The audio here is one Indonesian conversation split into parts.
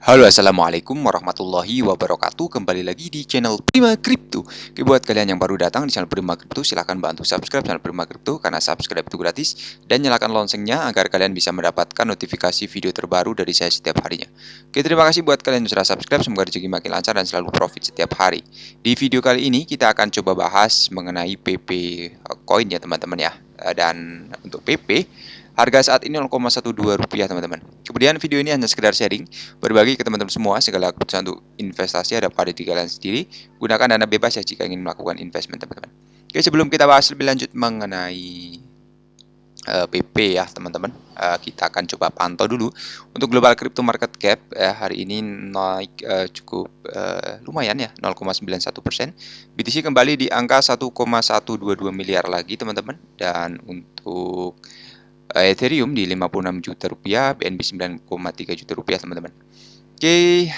Halo, assalamualaikum warahmatullahi wabarakatuh. Kembali lagi di channel Prima Crypto. Oke, buat kalian yang baru datang di channel Prima Crypto, silahkan bantu subscribe channel Prima Crypto karena subscribe itu gratis, dan nyalakan loncengnya agar kalian bisa mendapatkan notifikasi video terbaru dari saya setiap harinya. Oke, terima kasih buat kalian yang sudah subscribe. Semoga rezeki makin lancar dan selalu profit setiap hari. Di video kali ini kita akan coba bahas mengenai PP coin ya teman-teman ya. Dan untuk PP harga saat ini Rp0,12 teman-teman. Kemudian video ini hanya sekedar sharing, berbagi ke teman-teman semua. Segala keputusan untuk investasi ada pada diri kalian sendiri. Gunakan dana bebas ya jika ingin melakukan investment teman-teman. Oke, sebelum kita bahas lebih lanjut mengenai PP ya teman-teman, kita akan coba pantau dulu untuk global crypto market cap hari ini naik cukup lumayan ya, 0,91%. BTC kembali di angka 1,122 miliar lagi teman-teman, dan untuk Ethereum di 56 juta rupiah, BNB 9,3 juta rupiah teman-teman. Oke,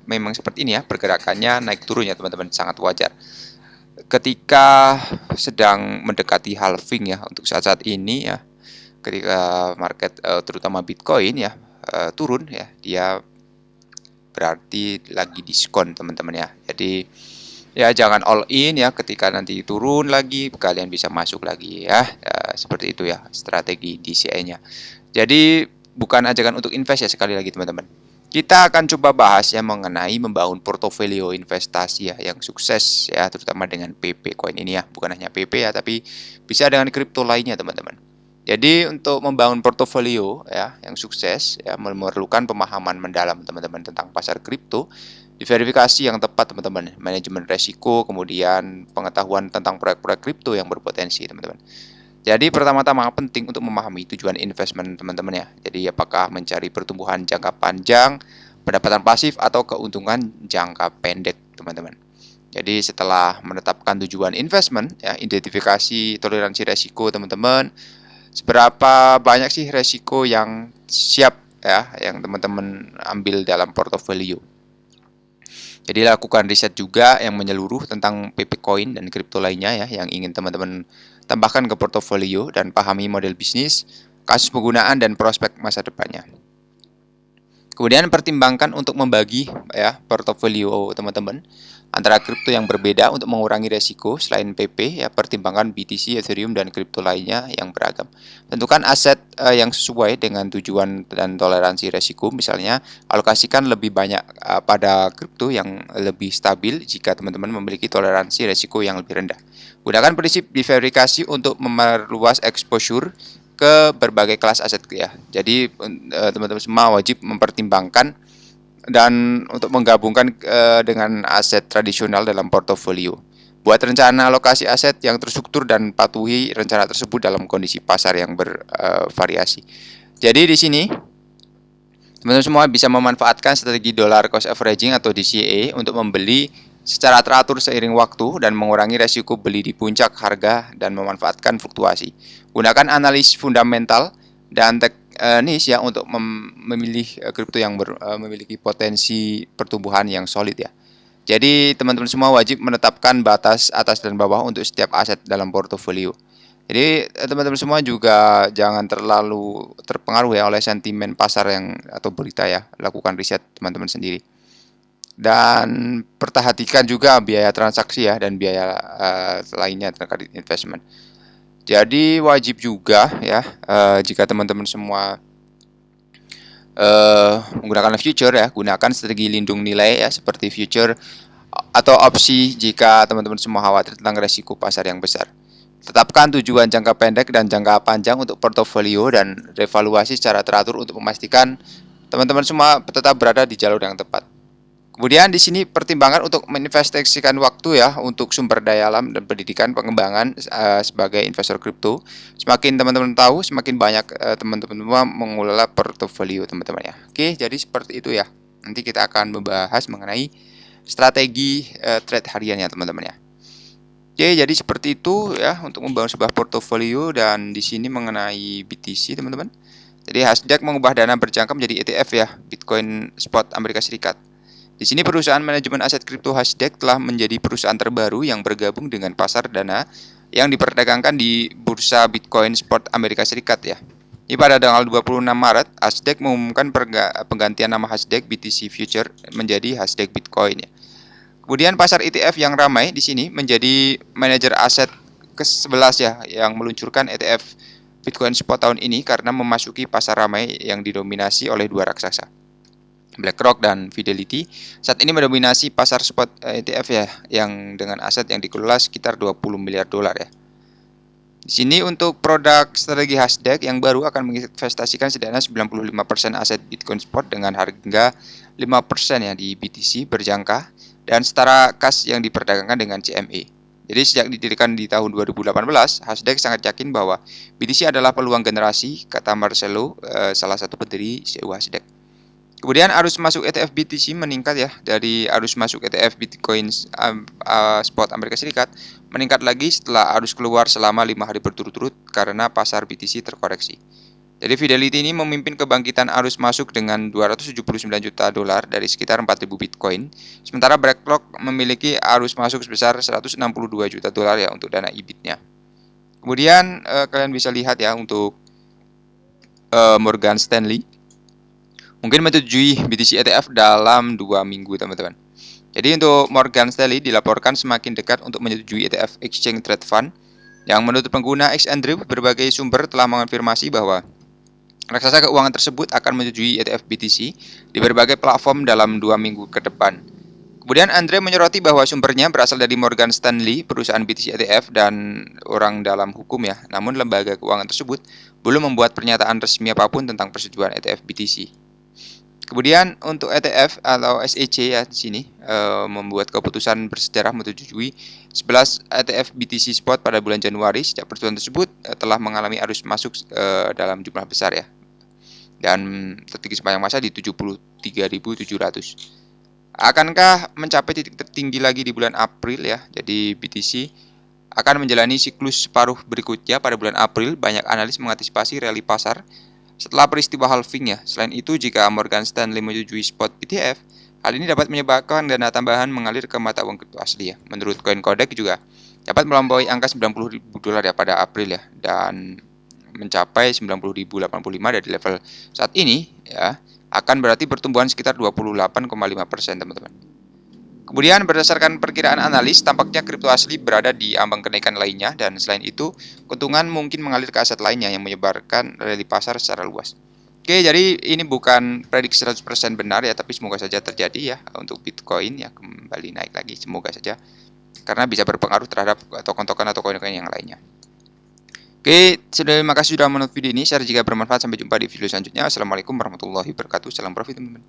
memang seperti ini ya pergerakannya, naik turun ya teman-teman, sangat wajar. Ketika sedang mendekati halving ya untuk saat-saat ini ya, ketika market terutama Bitcoin ya turun ya, dia berarti lagi diskon teman-teman ya. Jadi ya jangan all in ya, ketika nanti turun lagi kalian bisa masuk lagi ya, seperti itu ya strategi DCI-nya. Jadi bukan ajakan untuk invest ya, sekali lagi teman-teman. Kita akan coba bahas ya mengenai membangun portofolio investasi ya yang sukses ya, terutama dengan PP coin ini ya, bukan hanya PP ya tapi bisa dengan kripto lainnya teman-teman. Jadi untuk membangun portofolio ya yang sukses ya memerlukan pemahaman mendalam teman-teman tentang pasar kripto, diverifikasi yang tepat teman-teman, manajemen resiko, kemudian pengetahuan tentang proyek-proyek kripto yang berpotensi teman-teman. Jadi pertama-tama penting untuk memahami tujuan investment teman-teman ya. Jadi apakah mencari pertumbuhan jangka panjang, pendapatan pasif, atau keuntungan jangka pendek teman-teman. Jadi setelah menetapkan tujuan investment ya, identifikasi toleransi resiko teman-teman. Seberapa banyak sih resiko yang siap ya yang teman-teman ambil dalam portofolio. Jadi lakukan riset juga yang menyeluruh tentang PP Coin dan kripto lainnya ya yang ingin teman-teman tambahkan ke portofolio, dan pahami model bisnis, kasus penggunaan, dan prospek masa depannya. Kemudian pertimbangkan untuk membagi ya portofolio teman-teman antara kripto yang berbeda untuk mengurangi resiko. Selain PP ya, pertimbangkan BTC, Ethereum, dan kripto lainnya yang beragam. Tentukan aset yang sesuai dengan tujuan dan toleransi resiko. Misalnya alokasikan lebih banyak pada kripto yang lebih stabil jika teman-teman memiliki toleransi resiko yang lebih rendah. Gunakan prinsip diverifikasi untuk memperluas exposure ke berbagai kelas aset ya. Jadi teman-teman semua wajib mempertimbangkan dan untuk menggabungkan dengan aset tradisional dalam portofolio. Buat rencana alokasi aset yang terstruktur dan patuhi rencana tersebut dalam kondisi pasar yang bervariasi. Jadi di sini teman-teman semua bisa memanfaatkan strategi dollar cost averaging atau DCA untuk membeli secara teratur seiring waktu dan mengurangi resiko beli di puncak harga dan memanfaatkan fluktuasi. Gunakan analis fundamental dan teknis ya untuk memilih kripto yang memiliki potensi pertumbuhan yang solid ya. Jadi teman-teman semua wajib menetapkan batas atas dan bawah untuk setiap aset dalam portofolio. Jadi teman-teman semua juga jangan terlalu terpengaruh ya oleh sentimen pasar yang atau berita ya. Lakukan riset teman-teman sendiri. Dan perhatikan juga biaya transaksi ya dan biaya lainnya terkait investment. Jadi wajib juga ya jika teman-teman semua menggunakan future ya, gunakan strategi lindung nilai ya seperti future atau opsi jika teman-teman semua khawatir tentang resiko pasar yang besar. Tetapkan tujuan jangka pendek dan jangka panjang untuk portofolio dan revaluasi secara teratur untuk memastikan teman-teman semua tetap berada di jalur yang tepat. Kemudian di sini pertimbangan untuk menginvestasikan waktu ya untuk sumber daya alam dan pendidikan pengembangan sebagai investor kripto. Semakin teman-teman tahu, semakin banyak teman-teman mengelola portofolio teman-teman ya. Oke, jadi seperti itu ya. Nanti kita akan membahas mengenai strategi trade harian ya teman-teman ya. Oke, jadi seperti itu ya untuk membangun sebuah portofolio, dan di sini mengenai BTC teman-teman. Jadi Hasdaq mengubah dana berjangka menjadi ETF ya, Bitcoin Spot Amerika Serikat. Di sini perusahaan manajemen aset kripto Hasdaq telah menjadi perusahaan terbaru yang bergabung dengan pasar dana yang diperdagangkan di bursa Bitcoin Spot Amerika Serikat ya. Ini pada tanggal 26 Maret, Hasdaq mengumumkan penggantian nama Hasdaq BTC Future menjadi Hasdaq Bitcoin ya. Kemudian pasar ETF yang ramai di sini menjadi manajer aset ke-11 ya yang meluncurkan ETF Bitcoin Spot tahun ini karena memasuki pasar ramai yang didominasi oleh dua raksasa, BlackRock dan Fidelity. Saat ini mendominasi pasar spot ETF ya, yang dengan aset yang dikelola sekitar 20 miliar dolar ya. Di sini untuk produk strategi Hasdaq yang baru akan menginvestasikan setidaknya 95% aset Bitcoin Spot dengan harga 5% ya di BTC berjangka dan setara kas yang diperdagangkan dengan CME. Jadi sejak didirikan di tahun 2018, Hasdaq sangat yakin bahwa BTC adalah peluang generasi, kata Marcelo, salah satu pendiri CEO Hasdaq. Kemudian arus masuk ETF BTC meningkat ya, dari arus masuk ETF Bitcoin Spot Amerika Serikat meningkat lagi setelah arus keluar selama 5 hari berturut-turut karena pasar BTC terkoreksi. Jadi Fidelity ini memimpin kebangkitan arus masuk dengan 279 juta dolar dari sekitar 4.000 Bitcoin. Sementara BlackRock memiliki arus masuk sebesar 162 juta dolar ya untuk dana IBIT-nya. Kemudian kalian bisa lihat ya untuk Morgan Stanley mungkin menyetujui BTC ETF dalam 2 minggu teman-teman. Jadi untuk Morgan Stanley dilaporkan semakin dekat untuk menyetujui ETF Exchange Trade Fund yang menurut pengguna Exandrive berbagai sumber telah mengonfirmasi bahwa raksasa keuangan tersebut akan menyetujui ETF BTC di berbagai platform dalam 2 minggu ke depan. Kemudian Andre menyoroti bahwa sumbernya berasal dari Morgan Stanley, perusahaan BTC ETF, dan orang dalam hukum ya. Namun lembaga keuangan tersebut belum membuat pernyataan resmi apapun tentang persetujuan ETF BTC. Kemudian untuk ETF atau SEC ya di sini membuat keputusan bersejarah menyetujui 11 ETF BTC Spot pada bulan Januari. Sejak persetujuan tersebut telah mengalami arus masuk dalam jumlah besar ya, dan tertinggi sepanjang masa di 73.700. Akankah mencapai titik tertinggi lagi di bulan April ya? Jadi BTC akan menjalani siklus separuh berikutnya pada bulan April. Banyak analis mengantisipasi rally pasar setelah peristiwa halving ya. Selain itu, jika Morgan Stanley menyetujui spot ETF, hal ini dapat menyebabkan dana tambahan mengalir ke mata uang kripto asli ya. Menurut CoinCodex juga dapat melampaui angka 90.000 dolar ya pada April ya, dan mencapai 90.085 dari level saat ini ya, akan berarti pertumbuhan sekitar 28,5% teman-teman. Kemudian berdasarkan perkiraan analis, tampaknya kripto asli berada di ambang kenaikan lainnya, dan selain itu, keuntungan mungkin mengalir ke aset lainnya yang menyebarkan rally pasar secara luas. Oke, jadi ini bukan prediksi 100% benar ya, tapi semoga saja terjadi ya untuk Bitcoin ya kembali naik lagi, semoga saja. Karena bisa berpengaruh terhadap token-token atau koin-koin yang lainnya. Oke, terima kasih sudah menonton video ini. Share jika bermanfaat. Sampai jumpa di video selanjutnya. Assalamualaikum warahmatullahi wabarakatuh. Salam profit teman-teman.